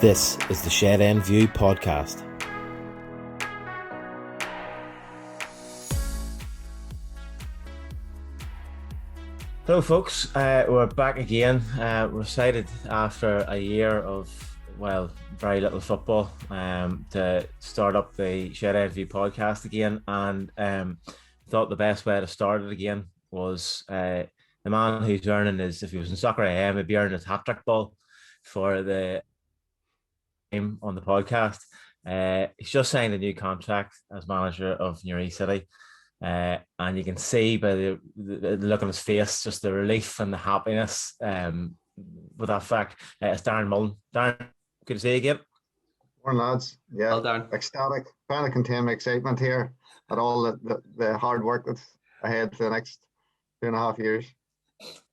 This is the Shed End View podcast. Hello folks, we're back again. We're excited after a year of, very little football to start up the Shed End View podcast again, and thought the best way to start it again was the man who's earning his, if he was in soccer AM, he'd be earning his hat-trick ball for the game on the podcast. He's just signed a new contract as manager of Newry City. And you can see by the look on his face, just the relief and the happiness with that fact. It's Darren Mullen. Darren, good to see you again. Morning, lads. Yeah, well done. Ecstatic. Trying to contain my excitement here at all the hard work that's ahead for the next 2.5 years.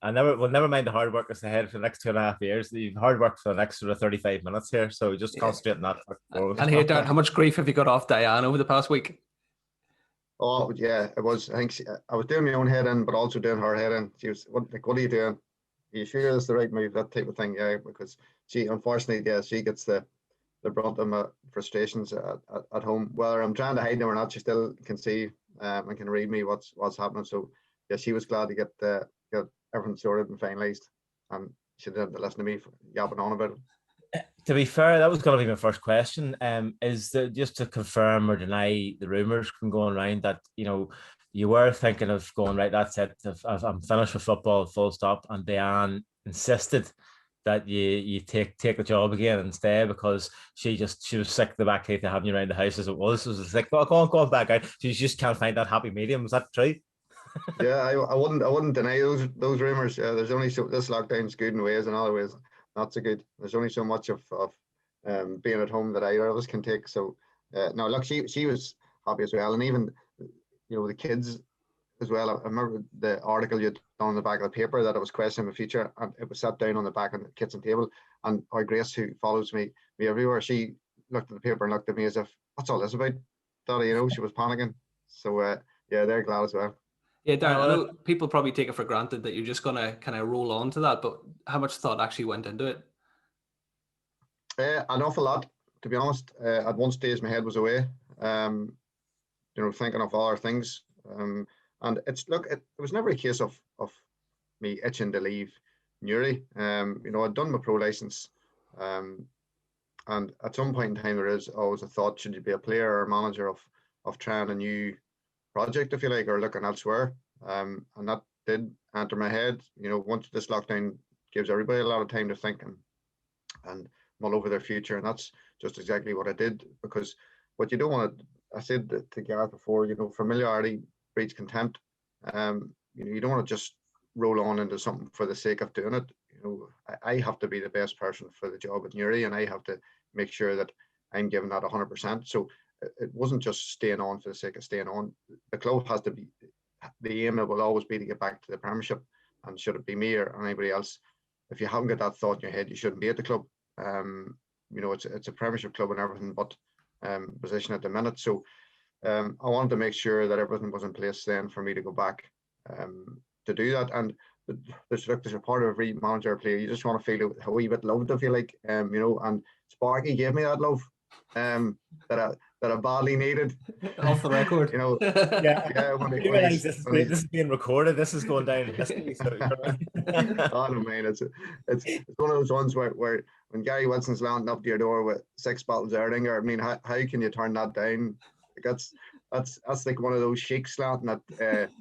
We'll never mind the hard work that's ahead for the next 2.5 years. You've hard work for the next sort of 35 minutes here, so just concentrate on that. And here, Darren, how much grief have you got off Diane over the past week? Oh yeah, it was. I think I was doing my own head in, but also doing her head in. She was what are you doing? Are you sure it's the right move? That type of thing. Yeah, because she unfortunately, she gets the brunt of my frustrations at home. Whether I'm trying to hide them or not, she still can see and can read me what's happening. So yeah, she was glad to get everything sorted and finalised, and she didn't have to listen to me yapping on about it. To be fair, that was going to be my first question. Is that just to confirm or deny the rumours from going around that you were thinking of going, right, that's it, I'm finished with football, full stop, and Diane insisted that you take the job again and stay because she was sick of the back teeth of having you around the house as it was. So it was like, go on back out. So you just can't find that happy medium. Is that true? Yeah, I wouldn't deny those rumours. There's only this lockdown's good in ways, and other ways not so good. There's only so much of being at home that either of us can take. So no, look, she was happy as well, and even the kids as well. I remember the article you'd done on the back of the paper that it was questioning the future, and it was sat down on the back of the kitchen table. And our Grace, who follows me everywhere, she looked at the paper and looked at me as if, what's all this about? Thought she was panicking. So yeah, they're glad as well. Yeah, Darren, I know people probably take it for granted that you're just going to kind of roll on to that, but how much thought actually went into it? An awful lot, to be honest. At one stage, my head was away, thinking of other things. And it was never a case of me itching to leave Newry. I'd done my pro license, and at some point in time, there is always a thought: should you be a player or a manager of trying a new project, if you like, or looking elsewhere. And that did enter my head. Once this lockdown gives everybody a lot of time to think and mull over their future, and that's just exactly what I did. Because what you don't want to, I said to Gareth before, familiarity breeds contempt. You don't want to just roll on into something for the sake of doing it. I have to be the best person for the job at Newry, and I have to make sure that I'm giving that 100%. So it wasn't just staying on for the sake of staying on. The club has to be, the aim will always be to get back to the Premiership, and should it be me or anybody else, if you haven't got that thought in your head, you shouldn't be at the club. It's a Premiership club and everything but position at the minute. So I wanted to make sure that everything was in place then for me to go back to do that. And there's a part of every manager or player, you just want to feel a wee bit loved, if you like, and Sparky gave me that love that I badly needed. Off the record. Yeah. This is being recorded. This is going down in history. So oh no, man, it's one of those ones where when Gary Wilson's landing up to your door with 6 bottles of Erdinger, I mean, how can you turn that down? Like that's like one of those sheiks landing at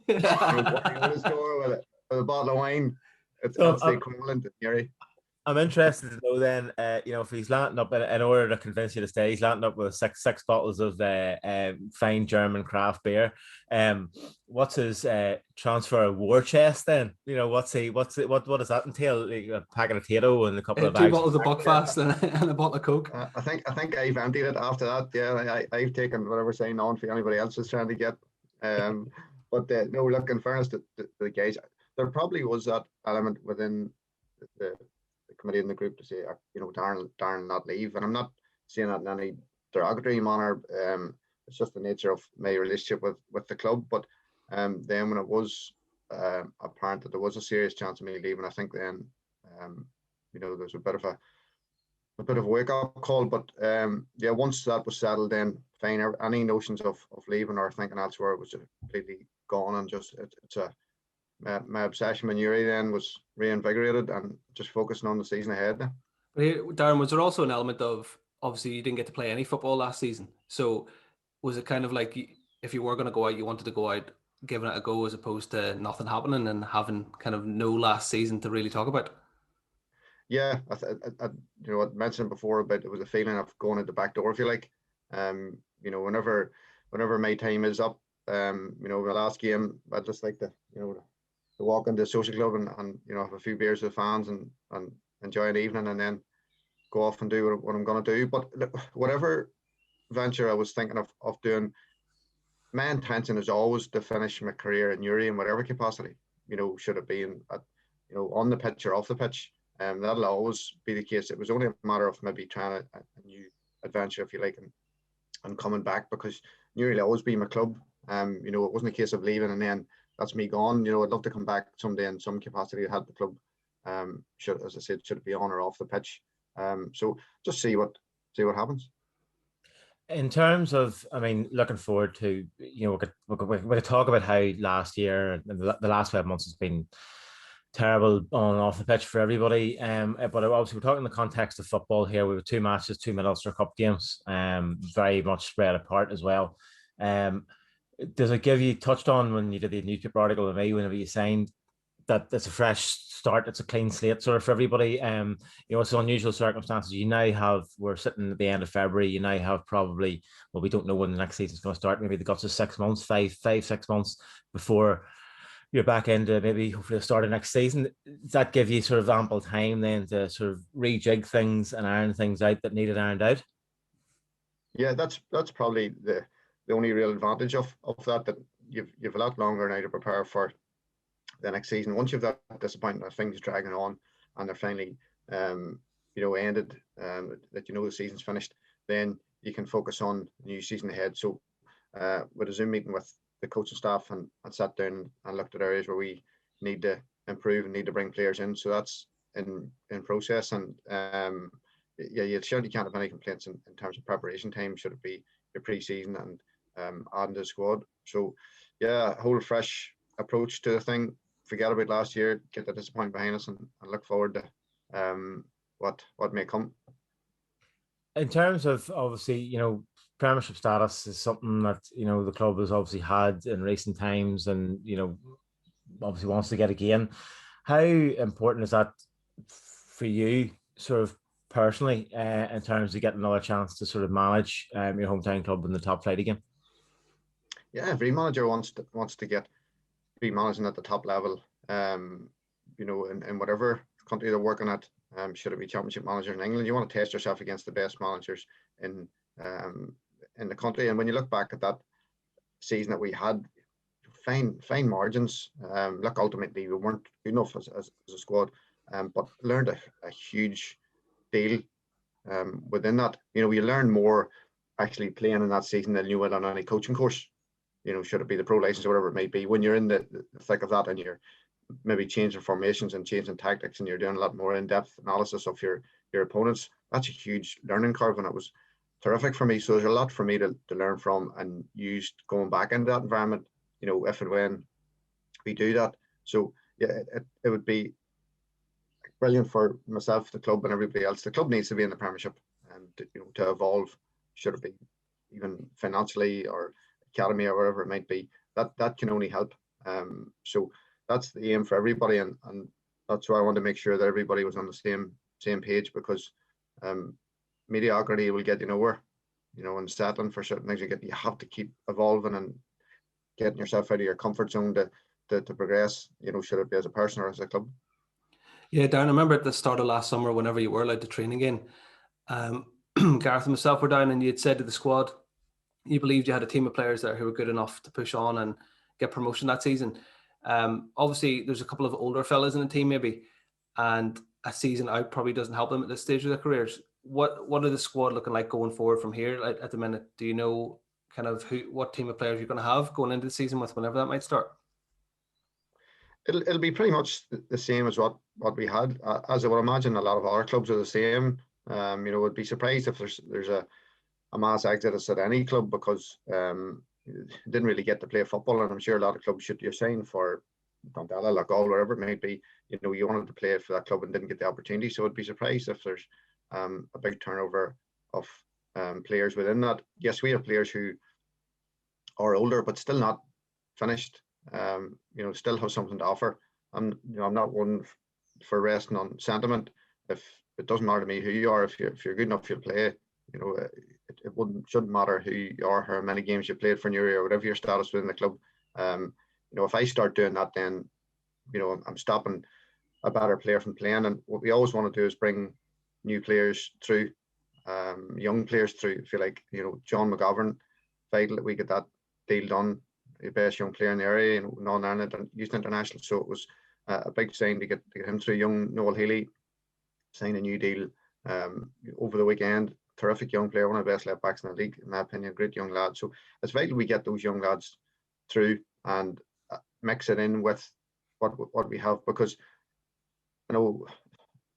his door with a bottle of wine. That's the equivalent of Gary. I'm interested to know then, if he's landing up in order to convince you to stay, he's landing up with six bottles of fine German craft beer. What's his transfer war chest then? What does that entail? Like a packet of potato and a couple of 2 bottles of Buckfast and a bottle of Coke. I think I've emptied it after that. Yeah, I've taken whatever sign on for anybody else is trying to get. But no, look, in fairness to the guys, there probably was that element within the committee in the group to say, Darren not leave, and I'm not saying that in any derogatory manner. It's just the nature of my relationship with the club. But then when it was apparent that there was a serious chance of me leaving, I think then there's a bit of a a bit of a wake-up call. But yeah, once that was settled, then fine. Any notions of leaving or thinking elsewhere was completely gone, and just my obsession with Newry then was reinvigorated and just focusing on the season ahead now. But here, Darren, was there also an element of, obviously you didn't get to play any football last season, so was it kind of like if you were going to go out, you wanted to go out giving it a go as opposed to nothing happening and having kind of no last season to really talk about? Yeah, I mentioned before about it was a feeling of going at the back door, if you like. Whenever my time is up, the last game, I'd just like to walk into the social club and have a few beers with fans and enjoy an evening, and then go off and do what I'm going to do. But look, whatever venture I was thinking of doing, my intention is always to finish my career in Newry in whatever capacity. Should it be on the pitch or off the pitch. That'll always be the case. It was only a matter of maybe trying a new adventure, if you like, and coming back, because Newry will always be my club. It wasn't a case of leaving and then that's me gone. I'd love to come back someday in some capacity to help the club. Should it be on or off the pitch? So just see what happens. In terms of, looking forward to, we could talk about how last year and the last 12 months has been terrible on and off the pitch for everybody. But obviously we're talking in the context of football here. We have 2 matches, 2 Mid-Ulster Cup games, very much spread apart as well. Does it give you, touched on when you did the newspaper article with me, whenever you signed, that it's a fresh start, it's a clean slate sort of for everybody? It's unusual circumstances. We're sitting at the end of February, you now have probably, well, we don't know when the next season's going to start, maybe the guts of 6 months, 6 months before you're back into maybe hopefully the start of next season. Does that give you sort of ample time then to sort of rejig things and iron things out that needed ironed out? Yeah, that's probably the only real advantage of that you've a lot longer now to prepare for the next season. Once you've that disappointment of things dragging on and they're finally ended, that the season's finished, then you can focus on the new season ahead. So with a Zoom meeting with the coaching staff and sat down and looked at areas where we need to improve and need to bring players in. So that's in process, and you certainly can't have any complaints in terms of preparation time, should it be your pre-season and adding to the squad. So yeah, a whole fresh approach to the thing. Forget about last year, get the disappointment behind us, and look forward to what may come. In terms of, obviously, Premiership status is something that the club has obviously had in recent times, and obviously wants to get again. How important is that for you, sort of personally, in terms of getting another chance to sort of manage your hometown club in the top flight again? Yeah, every manager wants to be managing at the top level. In whatever country they're working at. Should it be Championship manager in England, you want to test yourself against the best managers in the country. And when you look back at that season that we had, fine margins. Look, ultimately we weren't good enough as a squad, but learned a huge deal within that. You learn more actually playing in that season than you would on any coaching course. Should it be the pro license or whatever it might be, when you're in the thick of that and you're maybe changing formations and changing tactics and you're doing a lot more in-depth analysis of your opponents, that's a huge learning curve, and it was terrific for me. So there's a lot for me to learn from and use going back into that environment, if and when we do that. So yeah, it would be brilliant for myself, the club, and everybody else. The club needs to be in the Premiership and to evolve, should it be even financially or academy or whatever it might be. That can only help. So that's the aim for everybody, and that's why I want to make sure that everybody was on the same page, because mediocrity will get you nowhere, and settling for certain things. You have to keep evolving and getting yourself out of your comfort zone to progress, should it be as a person or as a club. Yeah, Darren, I remember at the start of last summer, whenever you were allowed to train again, Gareth and myself were down, and you had said to the squad, you believed you had a team of players there who were good enough to push on and get promotion that season. Obviously, there's a couple of older fellas in the team maybe, and a season out probably doesn't help them at this stage of their careers. What are the squad looking like going forward from here at the minute? Do you know kind of what team of players you're going to have going into the season with whenever that might start? It'll be pretty much the same as what we had. As I would imagine, a lot of our clubs are the same. I'd be surprised if there's a mass exodus at any club, because didn't really get to play football, and I'm sure a lot of clubs should you're saying for Dundalk, Loughgall, wherever it may be, you wanted to play for that club and didn't get the opportunity. So I'd be surprised if there's a big turnover of players within that. Yes, we have players who are older but still not finished, still have something to offer. I'm not one for resting on sentiment. If it doesn't matter to me who you are, if you're good enough, you'll play. It shouldn't matter who you are, how many games you played for Newry, or whatever your status within the club. If I start doing that, then I'm stopping a better player from playing. And what we always want to do is bring new players through, young players through. I feel like John McGovern, vital that we get that deal done. The best young player in the area, non-Ireland and Youth International. So it was a big sign to get him through. Young Noel Healy signed a new deal over the weekend. Terrific young player, one of the best left backs in the league, in my opinion. Great young lad. So it's vital we get those young lads through and mix it in with what we have, because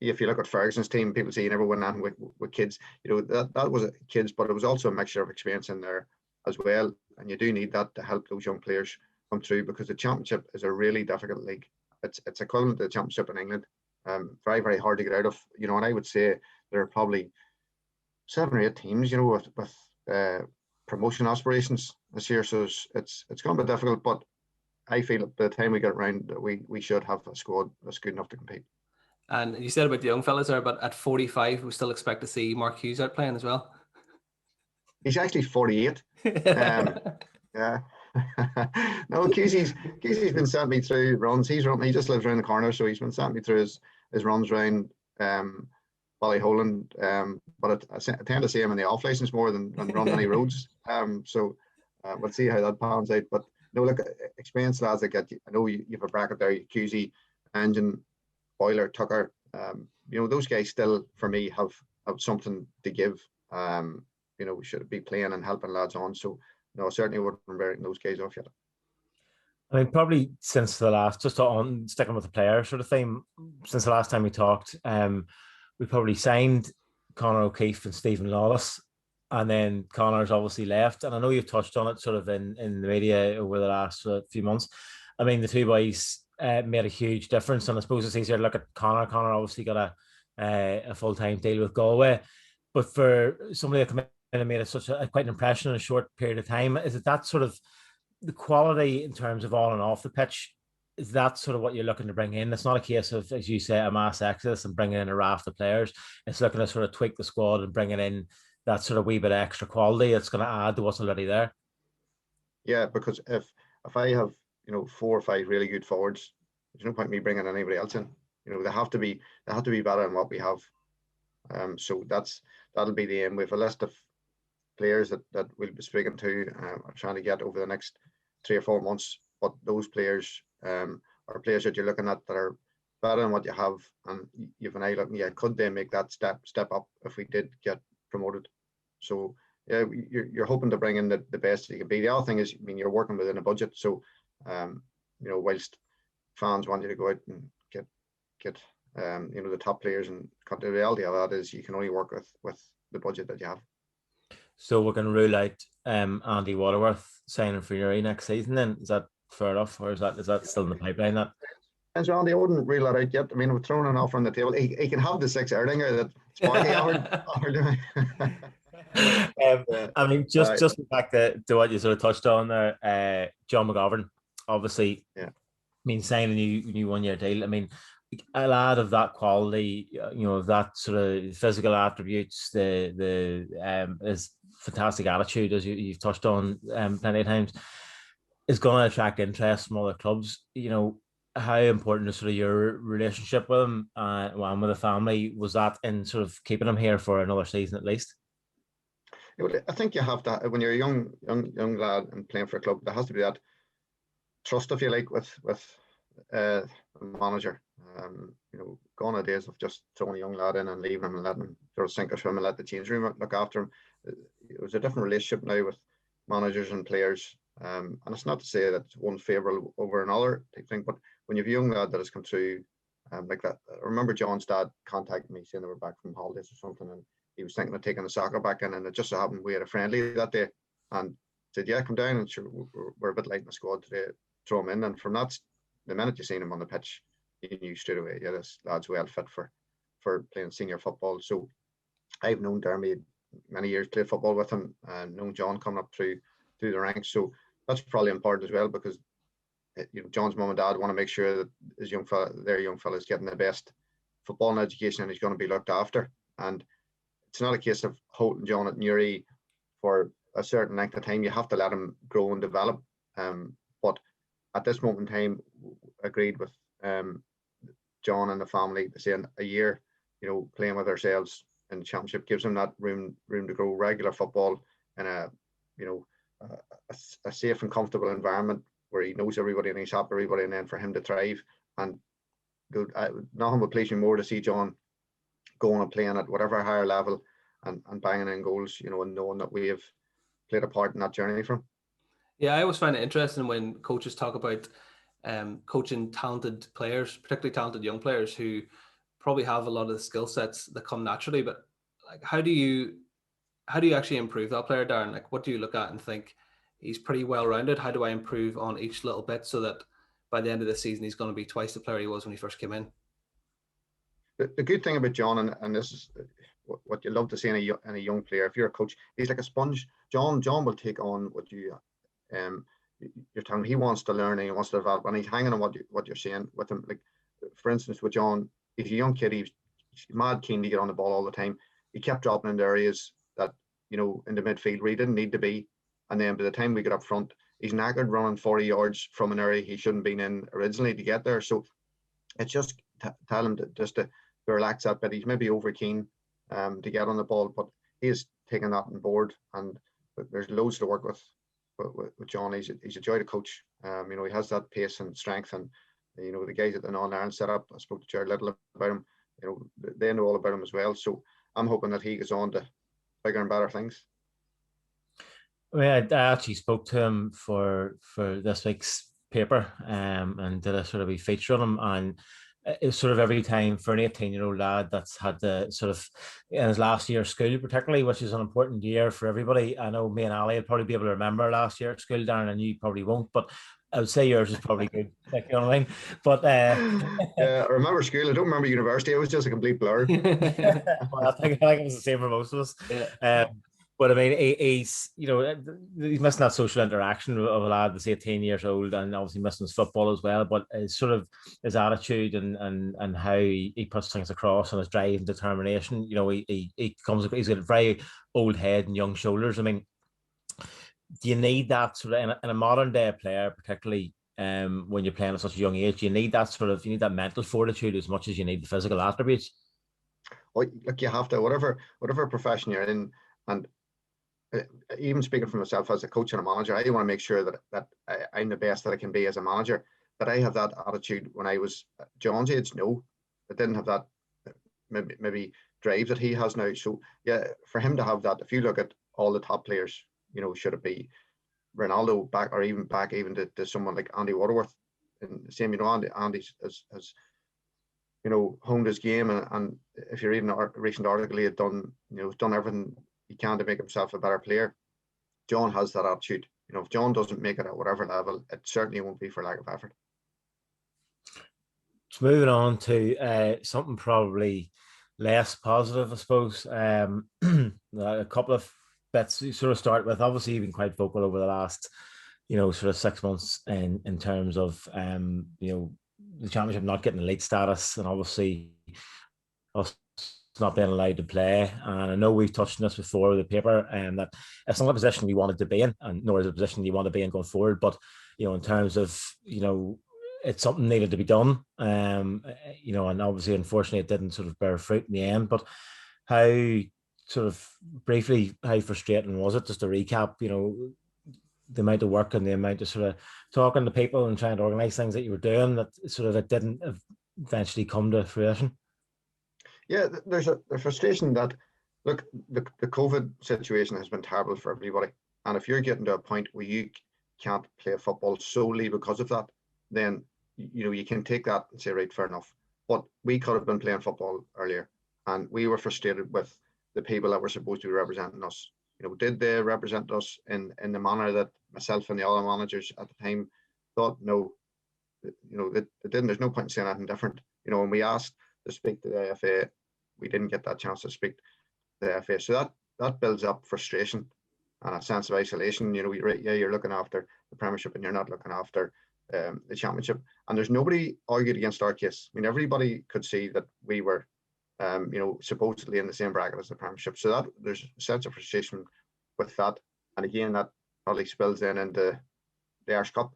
if you look at Ferguson's team, people say you never win anything with kids. That was kids, but it was also a mixture of experience in there as well. And you do need that to help those young players come through, because the Championship is a really difficult league. It's equivalent to the Championship in England. Very, very hard to get out of. And I would say there are probably 7 or 8 teams, with promotion aspirations this year. So it's going to be difficult, but I feel by the time we get around that we should have a squad that's good enough to compete. And you said about the young fellas there, but at 45, we still expect to see Mark Hughes out playing as well. He's actually 48. Yeah. No, Cusey's been sending me through runs. He just lives around the corner, so he's been sending me through his runs around Ballyholland. But I tend to see him in the off license more than run any roads. So we'll see how that pans out. But look, experienced lads that get. I know you have a bracket there. Cusey, Engine, Boiler, Tucker. Those guys still, for me, have something to give. We should be playing and helping lads on. So I certainly wouldn't be writing those guys off yet. I mean, probably since the last, just on sticking with the player sort of thing, since the last time we talked, we probably signed Conor O'Keefe and Stephen Lawless, and then Conor's obviously left. And I know you've touched on it sort of in the media over the last few months. I mean, the two boys made a huge difference, and I suppose it's easier to look at Conor. Conor obviously got a full-time deal with Galway, but for somebody that come in and made such quite an impression in a short period of time, is it that sort of the quality in terms of on and off the pitch? Is that sort of what you're looking to bring in? It's not a case of, as you say, a mass exodus and bringing in a raft of players. It's looking to sort of tweak the squad and bringing in that sort of wee bit of extra quality that's going to add to what's already there. Yeah, because if I have 4 or 5 really good forwards, there's no point in me bringing anybody else in. They have to be better than what we have. So that'll be the aim. We have a list of players that we'll be speaking to, trying to get over the next 3 or 4 months. But those players are players that you're looking at that are better than what you have, and you've an eye looking, could they make that step up if we did get promoted? So you're hoping to bring in the best you can be. The other thing is, you're working within a budget, so whilst fans want you to go out and get the top players, and the reality of that is you can only work with the budget that you have. So we're going to rule out Andy Waterworth signing for Newry next season then? Is that fair enough, or is that still in the pipeline? That and so Andy, I wouldn't rule that out yet. I mean, we're throwing an offer on the table. He can have the 6 Erdinger that Sparky offered. I mean, just back to what you sort of touched on there, John McGovern, obviously, signing a new 1-year deal. I mean, a lad of that quality, of that sort of physical attributes, the his fantastic attitude, as you've touched on plenty of times, is going to attract interest from other clubs. How important is sort of your relationship with him and with the family? Was that in sort of keeping him here for another season at least? I think you have to, when you're a young lad and playing for a club, there has to be that trust, if you like, with the manager. Gone are days of just throwing a young lad in and leaving him and letting him sort of sink or swim and let the change room look after him. It was a different relationship now with managers and players. And it's not to say that one favourable over another type thing, but when you have a young lad that has come through like that. I remember John's dad contacted me saying they were back from holidays or something, and he was thinking of taking the soccer back in, and it just so happened we had a friendly that day, and said, yeah, come down, and sure, we're a bit late in the squad today, throw him in. And from that, the minute you seen him on the pitch, you knew straight away, yeah, this lad's well fit for playing senior football. So I've known Darren many years, played football with him, and known John coming up through the ranks. So that's probably important as well, because John's mum and dad want to make sure that their young fella is getting the best football and education, and he's going to be looked after. And it's not a case of holding John at Newry for a certain length of time. You have to let him grow and develop. But at this moment in time, agreed with John and the family to say a year, playing with ourselves in the championship gives him that room to grow. Regular football in a safe and comfortable environment where he knows everybody and he's happy everybody, and then for him to thrive. And nothing would please me more to see John going and playing at whatever higher level and banging in goals, and knowing that we have played a part in that journey for him. Yeah, I always find it interesting when coaches talk about coaching talented players, particularly talented young players who probably have a lot of the skill sets that come naturally. But like, how do you actually improve that player, Darren? Like, what do you look at and think he's pretty well rounded? How do I improve on each little bit so that by the end of the season he's going to be twice the player he was when he first came in? The good thing about John, and this is what you love to see in a young player, if you're a coach, he's like a sponge. John will take on what you're telling him. He wants to learn and he wants to develop, and he's hanging on what you're saying with him. Like, for instance, with John, he's a young kid. He's mad keen to get on the ball all the time. He kept dropping into areas that, in the midfield where he didn't need to be. And then by the time we get up front, he's knackered running 40 yards from an area he shouldn't have been in originally to get there. So it's just tell him to relax that bit. He's maybe over keen to get on the ball, but he is taking that on board, and there's loads to work with John. He's a joy to coach. He has that pace and strength, and the guys at the Non-Ireland setup, I spoke to Jared Little about him. They know all about him as well. So I'm hoping that he goes on to bigger and better things. I actually spoke to him for this week's paper, and did a sort of a feature on him, and it's sort of every time for an 18-year-old lad that's had the sort of in his last year of school, particularly, which is an important year for everybody. I know me and Ali will probably be able to remember last year at school, Darren, and you probably won't, but I would say yours is probably good. Like, you know what I mean? But yeah, I remember school. I don't remember university. It was just a complete blur. Well, I think it was the same for most of us. Yeah. But I mean, he's missing that social interaction of a lad that's 18 years old, and obviously missing his football as well. But it's sort of his attitude and how he puts things across, and his drive and determination. He comes. He's got a very old head and young shoulders. I mean, do you need that sort of in a modern day player, particularly when you're playing at such a young age? You need that mental fortitude as much as you need the physical attributes. Well, look, you have to whatever profession you're in, and even speaking for myself as a coach and a manager, I want to make sure that I'm the best that I can be as a manager. But I have that attitude when I was John's age. No, I didn't have that maybe drive that he has now. So yeah, for him to have that, if you look at all the top players, should it be Ronaldo back even to someone like Andy Waterworth, and the same, Andy's has honed his game, and if you're reading a recent article, he had done everything he can to make himself a better player. John has that attitude. If John doesn't make it at whatever level, it certainly won't be for lack of effort. So moving on to something probably less positive, I suppose. A couple of bits you sort of start with. Obviously, you've been quite vocal over the last, sort of 6 months in terms of the championship not getting elite status, and obviously us not being allowed to play. And I know we've touched on this before with the paper, and that it's not a position we wanted to be in, and nor is it a position you want to be in going forward. But in terms of it's something needed to be done. And obviously, unfortunately, it didn't sort of bear fruit in the end. But how frustrating was it? Just to recap, the amount of work and the amount of sort of talking to people and trying to organise things that you were doing, that sort of it didn't eventually come to fruition. Yeah, there's a frustration that, look, the COVID situation has been terrible for everybody. And if you're getting to a point where you can't play football solely because of that, then, you can take that and say, right, fair enough. but we could have been playing football earlier, and we were frustrated with the people that were supposed to be representing us. Did they represent us in the manner that myself and the other managers at the time thought? No, it didn't. There's no point in saying anything different. When we asked to speak to the AFA, we didn't get that chance to speak to the AFA. So that builds up frustration and a sense of isolation. You're looking after the Premiership and you're not looking after the Championship. And there's nobody argued against our case. Everybody could see that we were, supposedly in the same bracket as the Premiership. So that there's a sense of frustration with that. And again, that probably spills then into the Irish Cup.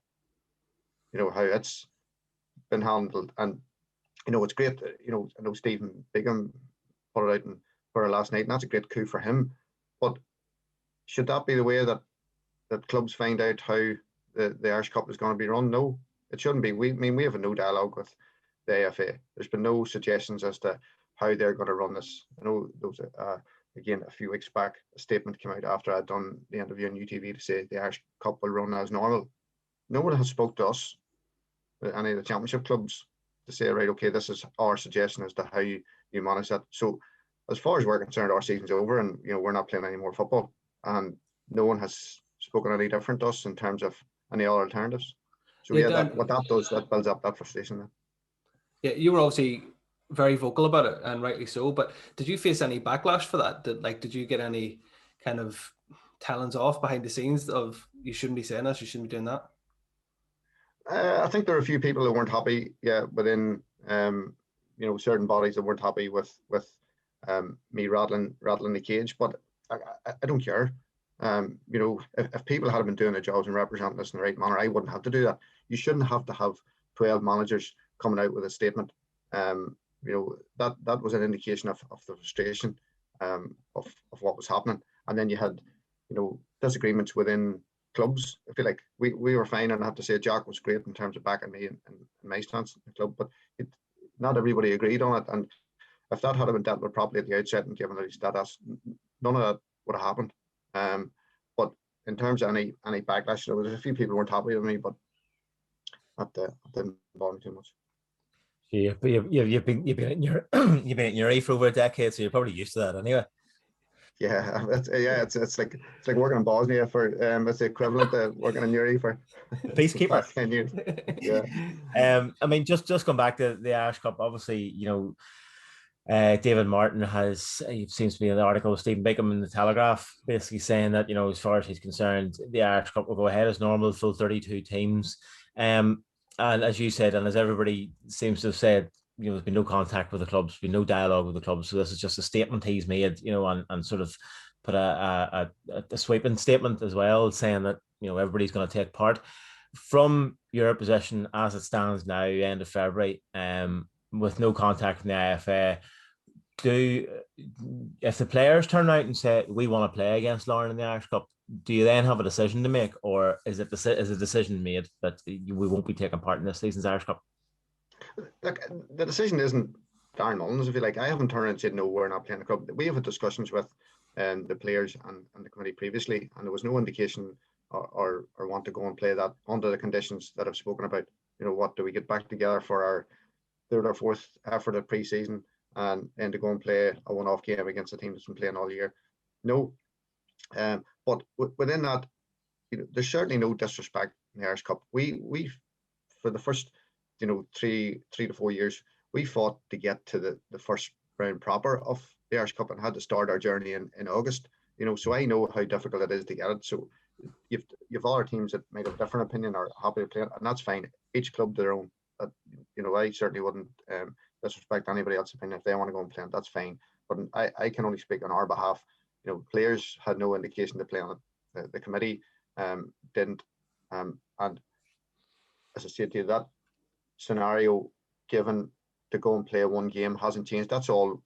How it's been handled. And, it's great. I know Stephen Bigham put it out in for last night, and that's a great coup for him. But should that be the way that clubs find out how the Irish Cup is going to be run? No, it shouldn't be. We have no dialogue with the AFA. There's been no suggestions as to how they're going to run this. I know there was again a few weeks back a statement came out after I'd done the interview on UTV to say the Irish Cup will run as normal. No one has spoke to us, any of the Championship clubs, to say, right, okay, this is our suggestion as to how you manage that. So as far as we're concerned, our season's over, and we're not playing any more football, and no one has spoken any different to us in terms of any other alternatives. So what that does, that builds up that frustration then. Yeah, you were obviously very vocal about it, and rightly so, but did you face any backlash for that? Did you get any kind of tellings off behind the scenes of you shouldn't be saying this, you shouldn't be doing that? I think there are a few people who weren't happy, within certain bodies that weren't happy with me rattling the cage, but I don't care. If people had been doing their jobs and representing us in the right manner, I wouldn't have to do that. You shouldn't have to have 12 managers coming out with a statement. That was an indication of the frustration of what was happening. And then you had, disagreements within clubs. I feel like we were fine, and I have to say Jack was great in terms of backing me and my stance in the club, but not everybody agreed on it. And if that had been dealt with properly at the outset and given that he's status, none of that would have happened. But in terms of any backlash, there was a few people who weren't happy with me, but that didn't bother me too much. You've been in your you've been in Newry for over a decade, so you're probably used to that anyway. Yeah, it's like working in Bosnia for it's the equivalent to working in Newry for peacekeeper. 10 years. Yeah. I mean, just going back to the Irish Cup, obviously, David Martin it seems to be an article of Stephen Bigham in the Telegraph, basically saying that, as far as he's concerned, the Irish Cup will go ahead as normal, full 32 teams. And as you said, and as everybody seems to have said, there's been no contact with the clubs, been no dialogue with the clubs. So this is just a statement he's made, and sort of put a sweeping statement as well, saying that, everybody's going to take part. From your position as it stands now, end of February, with no contact from the IFA, if the players turn out and say we want to play against Lauren in the Irish Cup, do you then have a decision to make, or is a decision made that we won't be taking part in this season's Irish Cup? Look, the decision isn't Darren Mullen's. If you like, I haven't turned around and said no, we're not playing the club. We have had discussions with the players and the committee previously, and there was no indication or want to go and play that under the conditions that I've spoken about. What do we get back together for our third or fourth effort at pre-season and to go and play a one-off game against a team that's been playing all year? No. But within that, there's certainly no disrespect in the Irish Cup. We for the first 3 to 4 years, we fought to get to the first round proper of the Irish Cup and had to start our journey in August. So I know how difficult it is to get it. So you've other teams that might have a different opinion or happy to play it, and that's fine. Each club their own. I certainly wouldn't disrespect anybody else's opinion. If they want to go and play it, that's fine. But I can only speak on our behalf. Players had no indication to play on it. The committee didn't. And as I said to you, that scenario given to go and play one game hasn't changed. That's all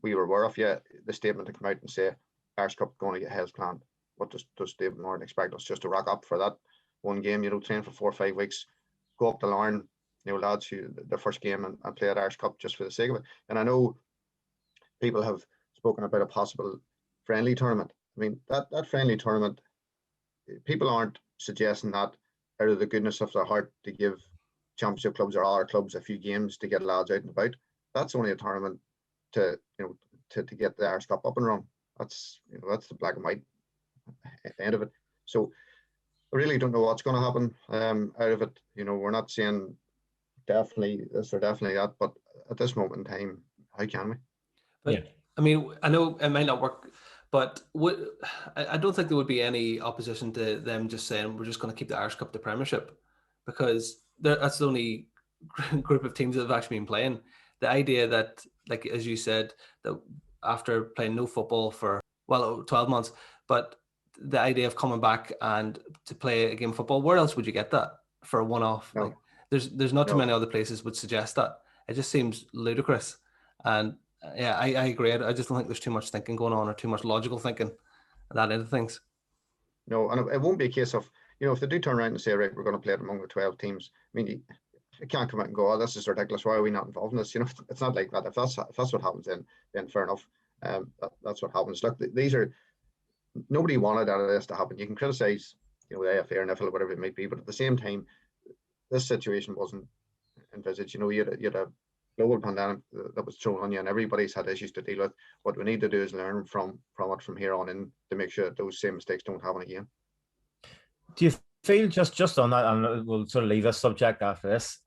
we were aware of. Yeah, the statement to come out and say Irish Cup going to get ahead as planned. What does David Martin expect us just to rock up for that one game? Train for 4 or 5 weeks, go up to Lauren, lads who their first game and play at Irish Cup just for the sake of it. And I know people have spoken about a possible friendly tournament. I mean, that friendly tournament, people aren't suggesting that out of the goodness of their heart to give championship clubs or other clubs a few games to get lads out and about. That's only a tournament to get the Irish Cup up and running. That's the black and white at the end of it. So I really don't know what's going to happen out of it. We're not saying definitely this or definitely that, but at this moment in time, how can we? But, yeah. I mean, I know it might not work, but I don't think there would be any opposition to them just saying we're just going to keep the Irish Cup the Premiership, because that's the only group of teams that have actually been playing. The idea that, like as you said, that after playing no football for 12 months, but the idea of coming back and to play a game of football, where else would you get that for a one-off? No. Like, there's not too many other places would suggest that. It just seems ludicrous. And yeah, I agree. I just don't think there's too much thinking going on or too much logical thinking at that end of things. No, and it won't be a case of, if they do turn around and say, right, we're going to play it among the 12 teams. I mean, you can't come out and go, oh, this is ridiculous. Why are we not involved in this? It's not like that. If that's what happens, then fair enough. That's what happens. Look, nobody wanted out of this to happen. You can criticize, the AFA or NFL or whatever it might be, but at the same time, this situation wasn't envisaged. You had a global pandemic that was thrown on you, and everybody's had issues to deal with. What we need to do is learn from it from here on in to make sure that those same mistakes don't happen again. Do you feel just on that, and we'll sort of leave this subject after this,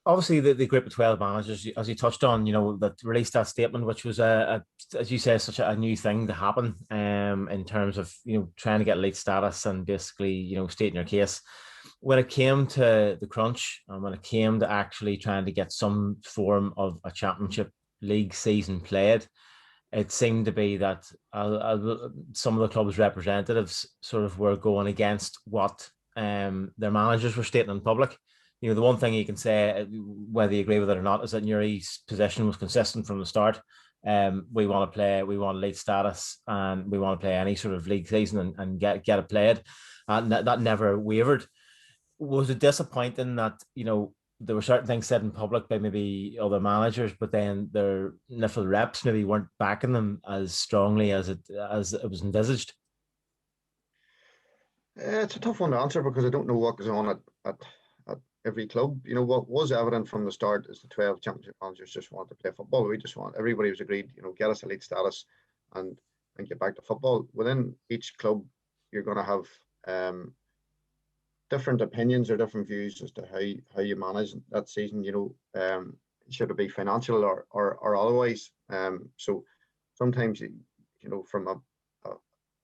obviously the group of 12 managers, as you touched on, that released that statement, which was as you say, such a new thing to happen in terms of trying to get elite status and basically stating your case. When it came to the crunch and when it came to actually trying to get some form of a championship league season played, it seemed to be that some of the club's representatives sort of were going against what their managers were stating in public. The one thing you can say, whether you agree with it or not, is that Newry's position was consistent from the start. We want to play, we want elite status, and we want to play any sort of league season and get it played. And that never wavered. Was it disappointing that, there were certain things said in public by maybe other managers, but then their NIFL reps maybe weren't backing them as strongly as it was envisaged? It's a tough one to answer because I don't know what goes on at every club. What was evident from the start is the 12 championship managers just wanted to play football. Everybody was agreed, get us elite status and get back to football. Within each club, you're going to have different opinions or different views as to how you manage that season. Should it be financial or otherwise? So sometimes from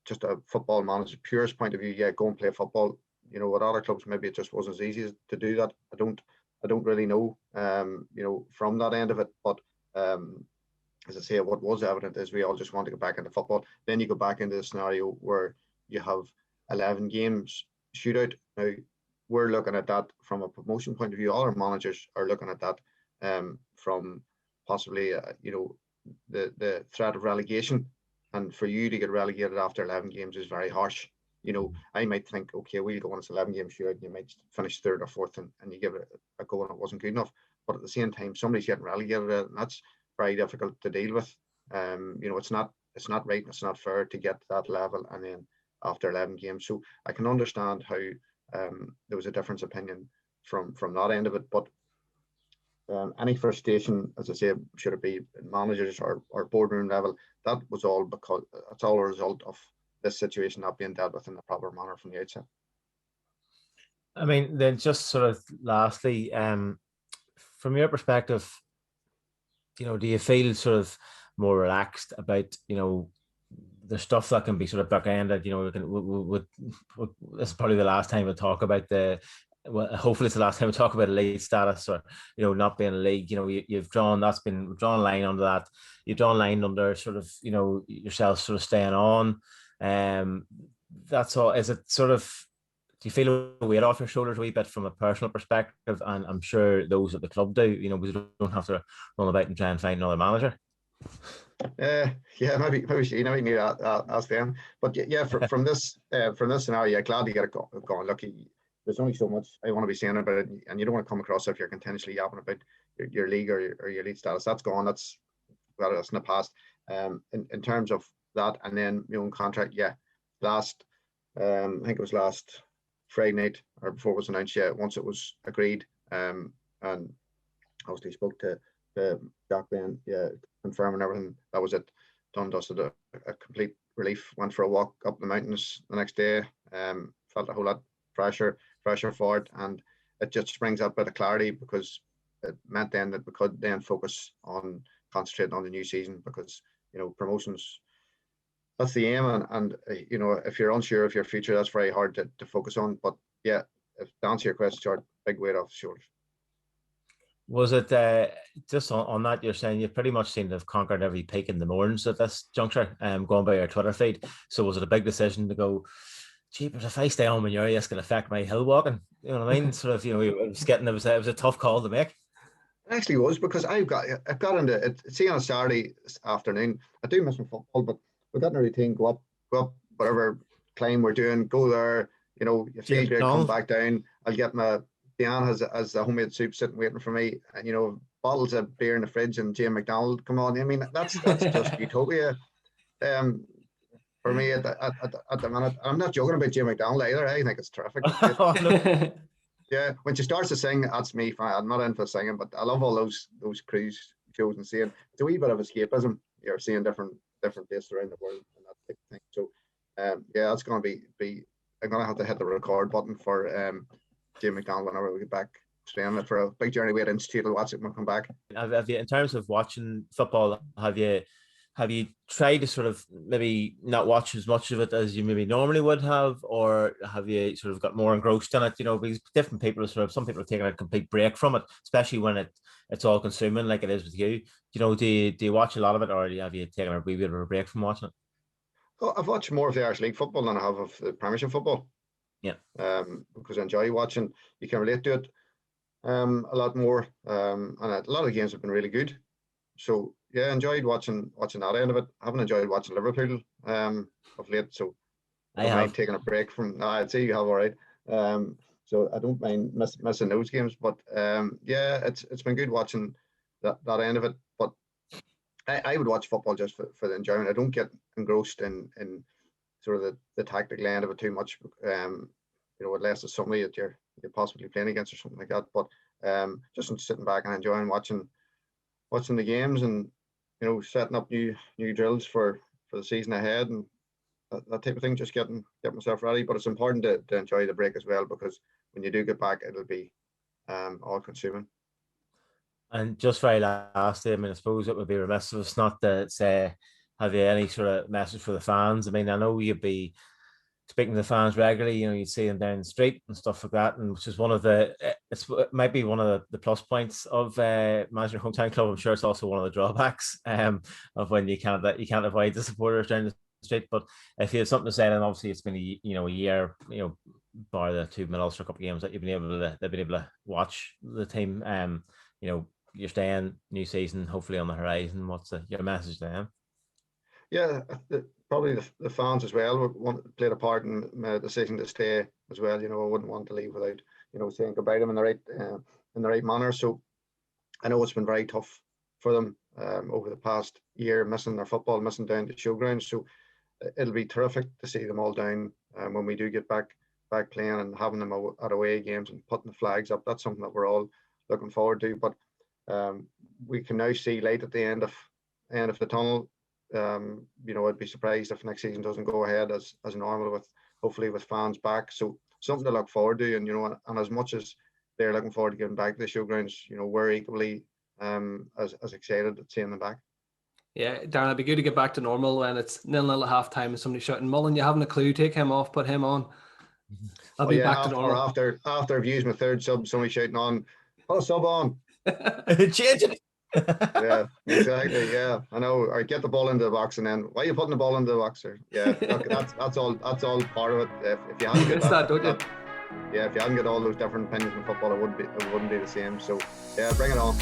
just a football manager's purest point of view, yeah, go and play football. With other clubs, maybe it just wasn't as easy to do that. I don't really know, from that end of it. But as I say, what was evident is we all just want to get back into football. Then you go back into the scenario where you have 11 games shootout. Now, we're looking at that from a promotion point of view. Other managers are looking at that from possibly, the threat of relegation. And for you to get relegated after 11 games is very harsh. I might think, okay, we'll go on this 11 game shootout and you might finish third or fourth and you give it a go and it wasn't good enough. But at the same time, somebody's getting relegated and that's very difficult to deal with. It's not right and it's not fair to get to that level and then after 11 games. So I can understand how there was a different opinion from that end of it. But any frustration, as I say, should it be managers or boardroom level, that was all because it's all a result of this situation not being dealt with in the proper manner from the outset. I mean, then just sort of lastly, from your perspective, do you feel sort of more relaxed about, the stuff that can be sort of bookended? This is probably the last time we'll talk about hopefully it's the last time we talk about elite status or, not being a league. You've drawn a line under that. You've drawn a line under sort of, yourself sort of staying on. That's all. Is it sort of, do you feel a weight off your shoulders a wee bit from a personal perspective? And I'm sure those at the club do, because you don't have to run about and try and find another manager. Yeah, maybe you need to ask them. But yeah, from this scenario, glad to get it going. Look, there's only so much I want to be saying about it, and you don't want to come across if you're continuously yapping about your league or your league status. That's gone. That's in the past. In terms of that, and then my own contract, yeah, I think it was last Friday night, or before it was announced yet, once it was agreed. And obviously spoke to Jack then, confirming everything. That was it. Done, dusted, a complete relief. Went for a walk up the mountains the next day. Felt a whole lot fresher for it, and it just brings up a bit of clarity, because it meant then that we could then focus on concentrating on the new season, because promotions, that's the aim, and if you're unsure of your future, that's very hard to focus on. But yeah, to answer your question, short, big weight off the shoulders. Was it just on that, you're saying you pretty much seem to have conquered every peak in the Mourns at this juncture, going by your Twitter feed. So was it a big decision to go, jeepers, if I stay on Newry, it's going to affect my hill walking? You know what I mean? Sort of, it was a tough call to make. It actually was, because I've got into it. See, on a Saturday afternoon, I do miss my football, but we've got a routine: go up, whatever climb we're doing, go there. You feel great, come back down. I'll get my Diane has the homemade soup sitting waiting for me, and bottles of beer in the fridge, and Jim McDonald come on. I mean, that's just utopia. For me at the minute, I'm not joking about Jim McDonald either. I think it's terrific. Yeah, when she starts to sing, that's me. I'm not into singing, but I love all those cruise shows and seeing. It's a wee bit of escapism. You're seeing different places around the world and that type of thing. So, yeah, that's going to be. I'm going to have to hit the record button for Jim McDonald whenever we get back. Staying for a big journey. We had instituted to watch it when we come back. Have you, in terms of watching football, have you tried to sort of maybe not watch as much of it as you maybe normally would have, or have you sort of got more engrossed in it? Because different people some people are taking a complete break from it, especially when it's all consuming like it is with you. Do you watch a lot of it, or have you taken a wee bit of a break from watching it? Oh, I've watched more of the Irish League football than I have of the Premiership football. Yeah. Because I enjoy watching. You can relate to it a lot more, and a lot of the games have been really good. So yeah, enjoyed watching that end of it. I haven't enjoyed watching Liverpool of late, so I don't mind taking a break from. I'd say you have, all right. So I don't mind missing those games, but yeah, it's been good watching that end of it. But I would watch football just for the enjoyment. I don't get engrossed in sort of the tactical end of it too much. Unless it's somebody that you're possibly playing against or something like that. But just sitting back and enjoying watching the games, and setting up new drills for the season ahead, and that type of thing. Just getting myself ready. But it's important to enjoy the break as well, because when you do get back, it'll be all consuming. And just very lastly, I suppose it would be remiss of us not to say, have you any sort of message for the fans? I know you'd be speaking to the fans regularly, you'd see them down the street and stuff like that, and which is one of it might be one of the plus points of managing your hometown club. I'm sure it's also one of the drawbacks of when you can't avoid the supporters down the street. But if you have something to say, then obviously it's been a year, bar the two Middlesbrough Cup games that they've been able to watch the team. You're staying, new season hopefully on the horizon. What's your message to them? Yeah, probably the fans as well played a part in my decision to stay as well. I wouldn't want to leave without saying goodbye to them in the right manner. So I know it's been very tough for them over the past year, missing their football, missing down to showgrounds. So it'll be terrific to see them all down when we do get back playing, and having them at away games and putting the flags up. That's something that we're all looking forward to. But we can now see light at the end of the tunnel. I'd be surprised if next season doesn't go ahead as normal, hopefully with fans back. So something to look forward to, and as much as they're looking forward to getting back to the showgrounds, we're equally as excited at seeing them back. Yeah, Darren, it'd be good to get back to normal when it's 0-0 at half time and somebody shouting, "Mullen, you haven't a clue, take him off, put him on." I'll be back to normal. Or after Hughes, my third sub, somebody shouting on, "Put a sub on." Change it. Yeah, exactly. Yeah, I know. Or get the ball into the box, and then why are you putting the ball into the box? Or yeah, look, that's all part of it. If you hadn't got don't you? Yeah, if you hadn't got all those different opinions in football, it wouldn't be the same. So yeah, bring it on.